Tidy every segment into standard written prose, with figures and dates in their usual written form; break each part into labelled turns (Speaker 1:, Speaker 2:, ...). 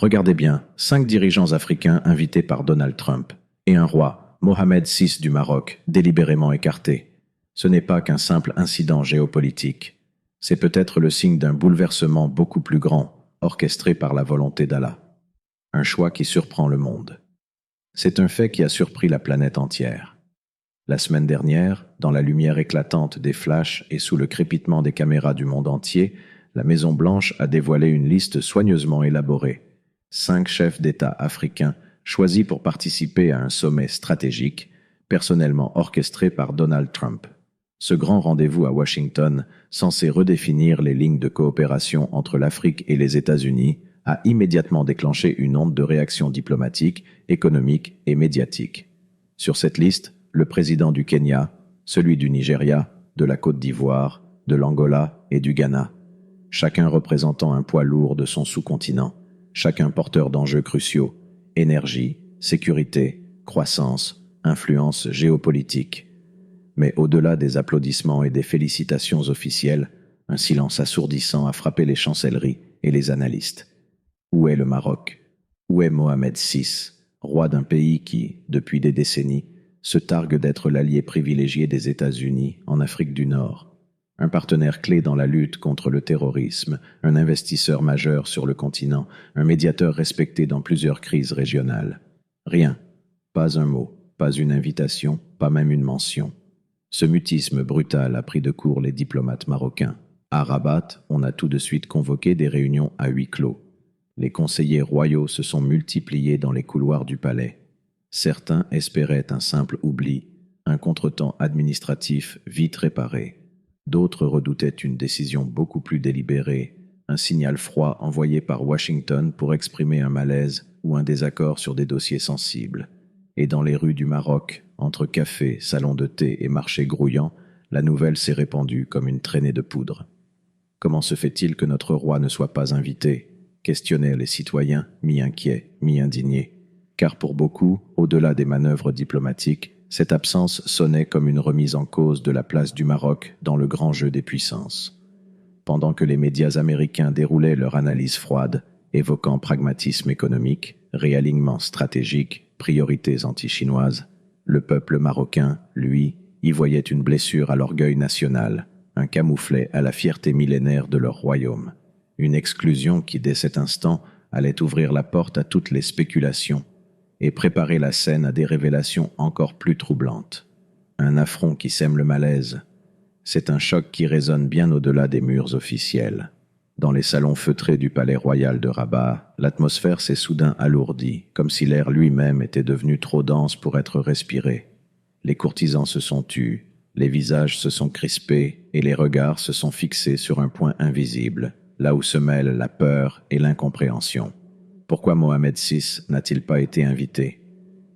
Speaker 1: Regardez bien, 5 dirigeants africains invités par Donald Trump et un roi, Mohamed VI du Maroc, délibérément écarté. Ce n'est pas qu'un simple incident géopolitique. C'est peut-être le signe d'un bouleversement beaucoup plus grand, orchestré par la volonté d'Allah. Un choix qui surprend le monde. C'est un fait qui a surpris la planète entière. La semaine dernière, dans la lumière éclatante des flashs et sous le crépitement des caméras du monde entier, la Maison-Blanche a dévoilé une liste soigneusement élaborée. 5 chefs d'État africains choisis pour participer à un sommet stratégique, personnellement orchestré par Donald Trump. Ce grand rendez-vous à Washington, censé redéfinir les lignes de coopération entre l'Afrique et les États-Unis, a immédiatement déclenché une onde de réaction diplomatique, économique et médiatique. Sur cette liste, le président du Kenya, celui du Nigeria, de la Côte d'Ivoire, de l'Angola et du Ghana, chacun représentant un poids lourd de son sous-continent, chacun porteur d'enjeux cruciaux, énergie, sécurité, croissance, influence géopolitique. Mais au-delà des applaudissements et des félicitations officielles, un silence assourdissant a frappé les chancelleries et les analystes. Où est le Maroc? Où est Mohamed VI, roi d'un pays qui, depuis des décennies, se targue d'être l'allié privilégié des États-Unis en Afrique du Nord? Un partenaire clé dans la lutte contre le terrorisme, un investisseur majeur sur le continent, un médiateur respecté dans plusieurs crises régionales. Rien, pas un mot, pas une invitation, pas même une mention. Ce mutisme brutal a pris de court les diplomates marocains. À Rabat, on a tout de suite convoqué des réunions à huis clos. Les conseillers royaux se sont multipliés dans les couloirs du palais. Certains espéraient un simple oubli, un contretemps administratif vite réparé. D'autres redoutaient une décision beaucoup plus délibérée, un signal froid envoyé par Washington pour exprimer un malaise ou un désaccord sur des dossiers sensibles. Et dans les rues du Maroc, entre cafés, salons de thé et marchés grouillants, la nouvelle s'est répandue comme une traînée de poudre. Comment se fait-il que notre roi ne soit pas invité? Questionnèrent les citoyens, mi-inquiets, mi-indignés. Car pour beaucoup, au-delà des manœuvres diplomatiques, cette absence sonnait comme une remise en cause de la place du Maroc dans le grand jeu des puissances. Pendant que les médias américains déroulaient leur analyse froide, évoquant pragmatisme économique, réalignement stratégique, priorités anti-chinoises, le peuple marocain, lui, y voyait une blessure à l'orgueil national, un camouflet à la fierté millénaire de leur royaume. Une exclusion qui, dès cet instant, allait ouvrir la porte à toutes les spéculations et préparer la scène à des révélations encore plus troublantes. Un affront qui sème le malaise. C'est un choc qui résonne bien au-delà des murs officiels. Dans les salons feutrés du palais royal de Rabat, l'atmosphère s'est soudain alourdie, comme si l'air lui-même était devenu trop dense pour être respiré. Les courtisans se sont tus, les visages se sont crispés et les regards se sont fixés sur un point invisible, là où se mêlent la peur et l'incompréhension. Pourquoi Mohamed VI n'a-t-il pas été invité?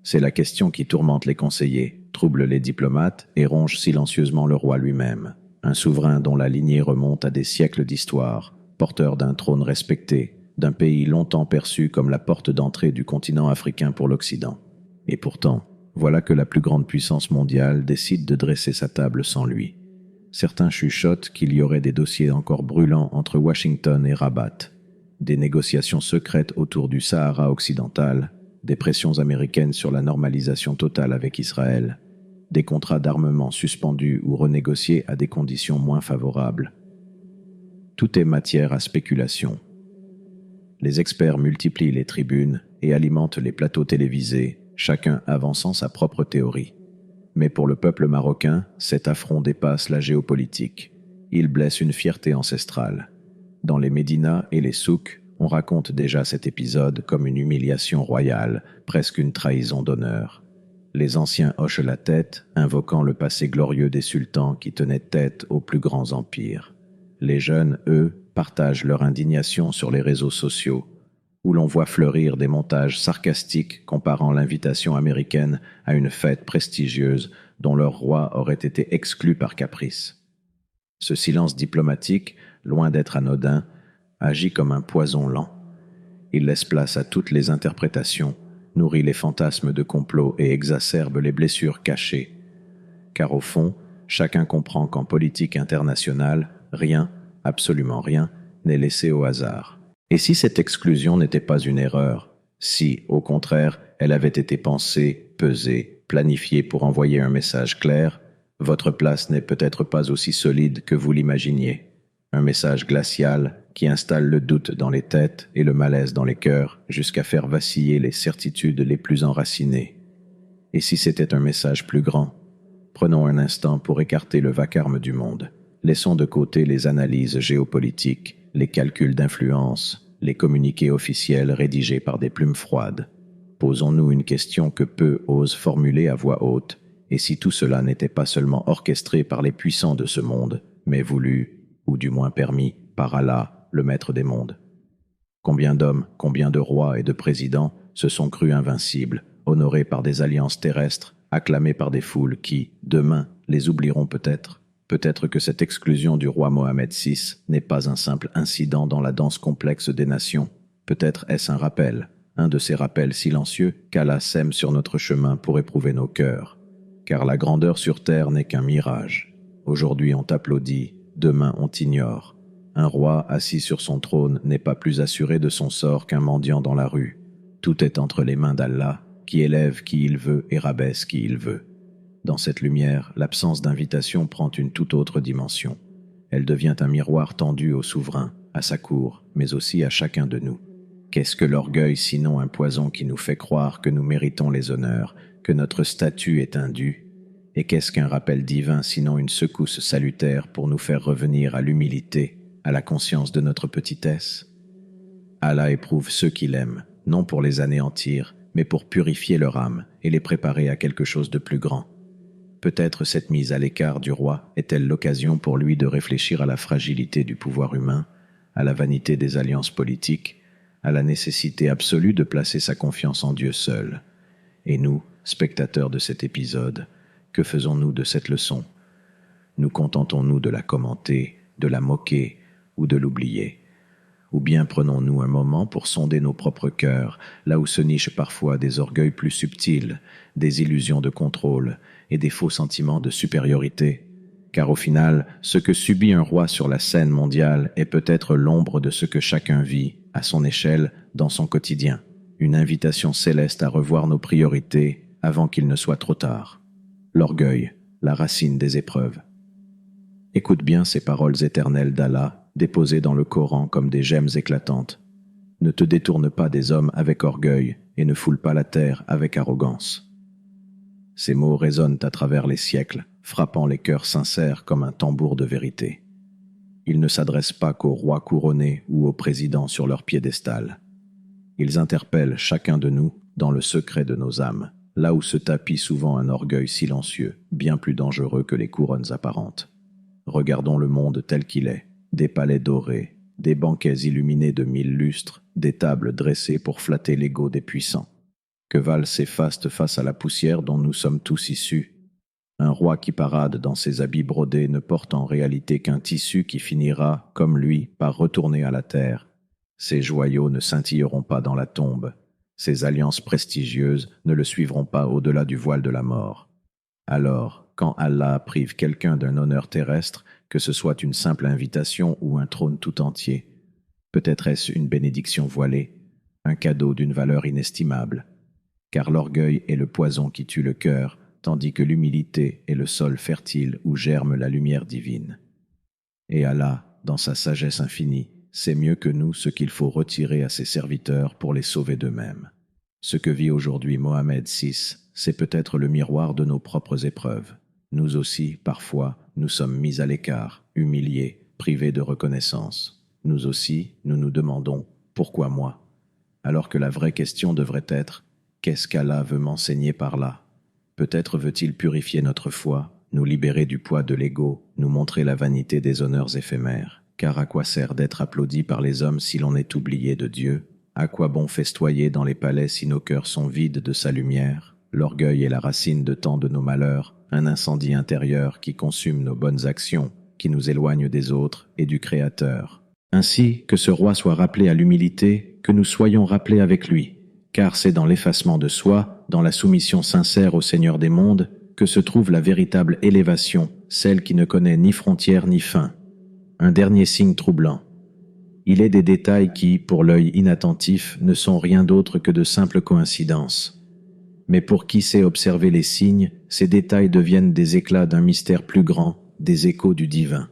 Speaker 1: C'est la question qui tourmente les conseillers, trouble les diplomates et ronge silencieusement le roi lui-même. Un souverain dont la lignée remonte à des siècles d'histoire, porteur d'un trône respecté, d'un pays longtemps perçu comme la porte d'entrée du continent africain pour l'Occident. Et pourtant, voilà que la plus grande puissance mondiale décide de dresser sa table sans lui. Certains chuchotent qu'il y aurait des dossiers encore brûlants entre Washington et Rabat. Des négociations secrètes autour du Sahara occidental, des pressions américaines sur la normalisation totale avec Israël, des contrats d'armement suspendus ou renégociés à des conditions moins favorables. Tout est matière à spéculation. Les experts multiplient les tribunes et alimentent les plateaux télévisés, chacun avançant sa propre théorie. Mais pour le peuple marocain, cet affront dépasse la géopolitique. Il blesse une fierté ancestrale. Dans les médinas et les souks, on raconte déjà cet épisode comme une humiliation royale, presque une trahison d'honneur. Les anciens hochent la tête, invoquant le passé glorieux des sultans qui tenaient tête aux plus grands empires. Les jeunes, eux, partagent leur indignation sur les réseaux sociaux, où l'on voit fleurir des montages sarcastiques comparant l'invitation américaine à une fête prestigieuse dont leur roi aurait été exclu par caprice. Ce silence diplomatique, loin d'être anodin, agit comme un poison lent. Il laisse place à toutes les interprétations, nourrit les fantasmes de complot et exacerbe les blessures cachées. Car au fond, chacun comprend qu'en politique internationale, rien, absolument rien, n'est laissé au hasard. Et si cette exclusion n'était pas une erreur, si, au contraire, elle avait été pensée, pesée, planifiée pour envoyer un message clair, votre place n'est peut-être pas aussi solide que vous l'imaginiez. Un message glacial qui installe le doute dans les têtes et le malaise dans les cœurs jusqu'à faire vaciller les certitudes les plus enracinées. Et si c'était un message plus grand? Prenons un instant pour écarter le vacarme du monde. Laissons de côté les analyses géopolitiques, les calculs d'influence, les communiqués officiels rédigés par des plumes froides. Posons-nous une question que peu osent formuler à voix haute. Et si tout cela n'était pas seulement orchestré par les puissants de ce monde, mais voulu, ou du moins permis, par Allah, le maître des mondes? Combien d'hommes, combien de rois et de présidents se sont crus invincibles, honorés par des alliances terrestres, acclamés par des foules qui, demain, les oublieront peut-être? Peut-être que cette exclusion du roi Mohammed VI n'est pas un simple incident dans la danse complexe des nations. Peut-être est-ce un rappel, un de ces rappels silencieux qu'Allah sème sur notre chemin pour éprouver nos cœurs. Car la grandeur sur terre n'est qu'un mirage. Aujourd'hui on t'applaudit, demain on t'ignore. Un roi assis sur son trône n'est pas plus assuré de son sort qu'un mendiant dans la rue. Tout est entre les mains d'Allah, qui élève qui il veut et rabaisse qui il veut. Dans cette lumière, l'absence d'invitation prend une toute autre dimension. Elle devient un miroir tendu au souverain, à sa cour, mais aussi à chacun de nous. Qu'est-ce que l'orgueil sinon un poison qui nous fait croire que nous méritons les honneurs, que notre statut est indu? Et qu'est-ce qu'un rappel divin sinon une secousse salutaire pour nous faire revenir à l'humilité, à la conscience de notre petitesse? Allah éprouve ceux qu'il aime, non pour les anéantir, mais pour purifier leur âme et les préparer à quelque chose de plus grand. Peut-être cette mise à l'écart du roi est-elle l'occasion pour lui de réfléchir à la fragilité du pouvoir humain, à la vanité des alliances politiques, à la nécessité absolue de placer sa confiance en Dieu seul. Et nous, spectateurs de cet épisode, que faisons-nous de cette leçon? Nous contentons-nous de la commenter, de la moquer ou de l'oublier? Ou bien prenons-nous un moment pour sonder nos propres cœurs, là où se nichent parfois des orgueils plus subtils, des illusions de contrôle et des faux sentiments de supériorité? Car au final, ce que subit un roi sur la scène mondiale est peut-être l'ombre de ce que chacun vit, à son échelle, dans son quotidien. Une invitation céleste à revoir nos priorités avant qu'il ne soit trop tard. L'orgueil, la racine des épreuves. Écoute bien ces paroles éternelles d'Allah, déposées dans le Coran comme des gemmes éclatantes. Ne te détourne pas des hommes avec orgueil et ne foule pas la terre avec arrogance. Ces mots résonnent à travers les siècles, frappant les cœurs sincères comme un tambour de vérité. Ils ne s'adressent pas qu'aux rois couronnés ou aux présidents sur leur piédestal. Ils interpellent chacun de nous dans le secret de nos âmes, là où se tapit souvent un orgueil silencieux, bien plus dangereux que les couronnes apparentes. Regardons le monde tel qu'il est. Des palais dorés, des banquets illuminés de 1000 lustres, des tables dressées pour flatter l'ego des puissants. Que valent ces fastes face à la poussière dont nous sommes tous issus? Un roi qui parade dans ses habits brodés ne porte en réalité qu'un tissu qui finira, comme lui, par retourner à la terre. Ses joyaux ne scintilleront pas dans la tombe. Ses alliances prestigieuses ne le suivront pas au-delà du voile de la mort. Alors, quand Allah prive quelqu'un d'un honneur terrestre, que ce soit une simple invitation ou un trône tout entier, peut-être est-ce une bénédiction voilée, un cadeau d'une valeur inestimable, car l'orgueil est le poison qui tue le cœur, tandis que l'humilité est le sol fertile où germe la lumière divine. Et Allah, dans sa sagesse infinie, sait mieux que nous ce qu'il faut retirer à ses serviteurs pour les sauver d'eux-mêmes. Ce que vit aujourd'hui Mohammed VI, c'est peut-être le miroir de nos propres épreuves. Nous aussi, parfois, nous sommes mis à l'écart, humiliés, privés de reconnaissance. Nous aussi, nous nous demandons « Pourquoi moi ?» alors que la vraie question devrait être « Qu'est-ce qu'Allah veut m'enseigner par là ?» Peut-être veut-il purifier notre foi, nous libérer du poids de l'ego, nous montrer la vanité des honneurs éphémères. Car à quoi sert d'être applaudi par les hommes si l'on est oublié de Dieu? À quoi bon festoyer dans les palais si nos cœurs sont vides de sa lumière? L'orgueil est la racine de tant de nos malheurs, un incendie intérieur qui consume nos bonnes actions, qui nous éloigne des autres et du Créateur. Ainsi, que ce roi soit rappelé à l'humilité, que nous soyons rappelés avec lui, car c'est dans l'effacement de soi, dans la soumission sincère au Seigneur des mondes, que se trouve la véritable élévation, celle qui ne connaît ni frontières ni fin. Un dernier signe troublant. Il est des détails qui, pour l'œil inattentif, ne sont rien d'autre que de simples coïncidences. Mais pour qui sait observer les signes, ces détails deviennent des éclats d'un mystère plus grand, des échos du divin.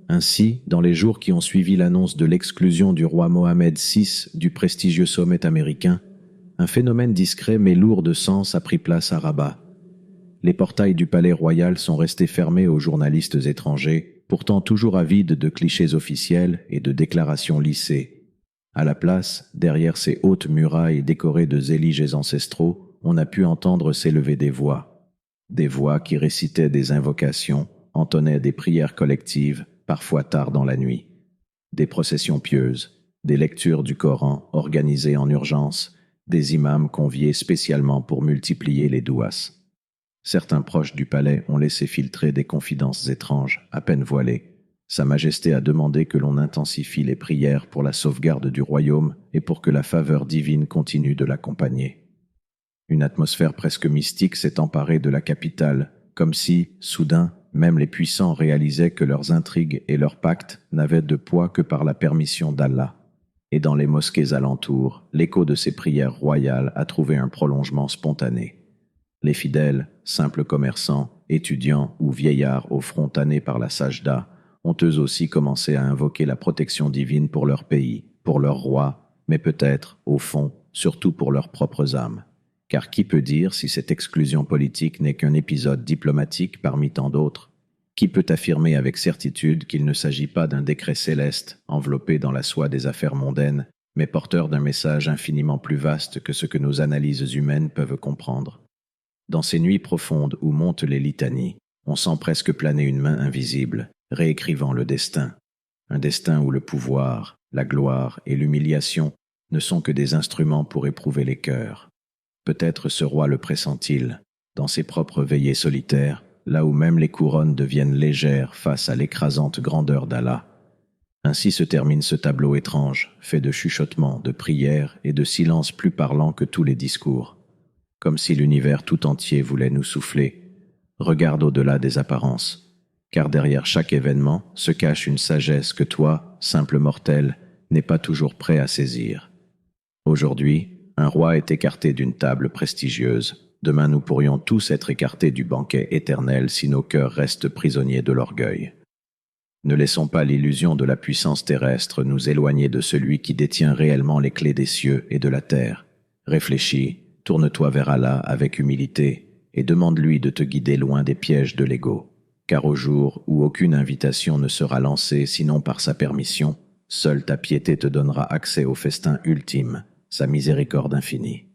Speaker 1: Ainsi, dans les jours qui ont suivi l'annonce de l'exclusion du roi Mohammed VI du prestigieux sommet américain, un phénomène discret mais lourd de sens a pris place à Rabat. Les portails du palais royal sont restés fermés aux journalistes étrangers, pourtant toujours avides de clichés officiels et de déclarations lissées. À la place, derrière ces hautes murailles décorées de zéliges ancestraux, on a pu entendre s'élever des voix. Des voix qui récitaient des invocations, entonnaient des prières collectives, parfois tard dans la nuit. Des processions pieuses, des lectures du Coran organisées en urgence, des imams conviés spécialement pour multiplier les douas. Certains proches du palais ont laissé filtrer des confidences étranges, à peine voilées. Sa Majesté a demandé que l'on intensifie les prières pour la sauvegarde du royaume et pour que la faveur divine continue de l'accompagner. Une atmosphère presque mystique s'est emparée de la capitale, comme si, soudain, même les puissants réalisaient que leurs intrigues et leurs pactes n'avaient de poids que par la permission d'Allah. Et dans les mosquées alentours, l'écho de ces prières royales a trouvé un prolongement spontané. Les fidèles, simples commerçants, étudiants ou vieillards au front tanné par la sajda, ont eux aussi commencé à invoquer la protection divine pour leur pays, pour leur roi, mais peut-être, au fond, surtout pour leurs propres âmes. Car qui peut dire si cette exclusion politique n'est qu'un épisode diplomatique parmi tant d'autres? Qui peut affirmer avec certitude qu'il ne s'agit pas d'un décret céleste, enveloppé dans la soie des affaires mondaines, mais porteur d'un message infiniment plus vaste que ce que nos analyses humaines peuvent comprendre? Dans ces nuits profondes où montent les litanies, on sent presque planer une main invisible, réécrivant le destin. Un destin où le pouvoir, la gloire et l'humiliation ne sont que des instruments pour éprouver les cœurs. Peut-être ce roi le pressent-il, dans ses propres veillées solitaires, là où même les couronnes deviennent légères face à l'écrasante grandeur d'Allah. Ainsi se termine ce tableau étrange, fait de chuchotements, de prières et de silences plus parlants que tous les discours. Comme si l'univers tout entier voulait nous souffler. Regarde au-delà des apparences, car derrière chaque événement se cache une sagesse que toi, simple mortel, n'es pas toujours prêt à saisir. Aujourd'hui, un roi est écarté d'une table prestigieuse. Demain, nous pourrions tous être écartés du banquet éternel si nos cœurs restent prisonniers de l'orgueil. Ne laissons pas l'illusion de la puissance terrestre nous éloigner de celui qui détient réellement les clés des cieux et de la terre. Réfléchis, tourne-toi vers Allah avec humilité et demande-lui de te guider loin des pièges de l'ego. Car au jour où aucune invitation ne sera lancée sinon par sa permission, seule ta piété te donnera accès au festin ultime, sa miséricorde infinie.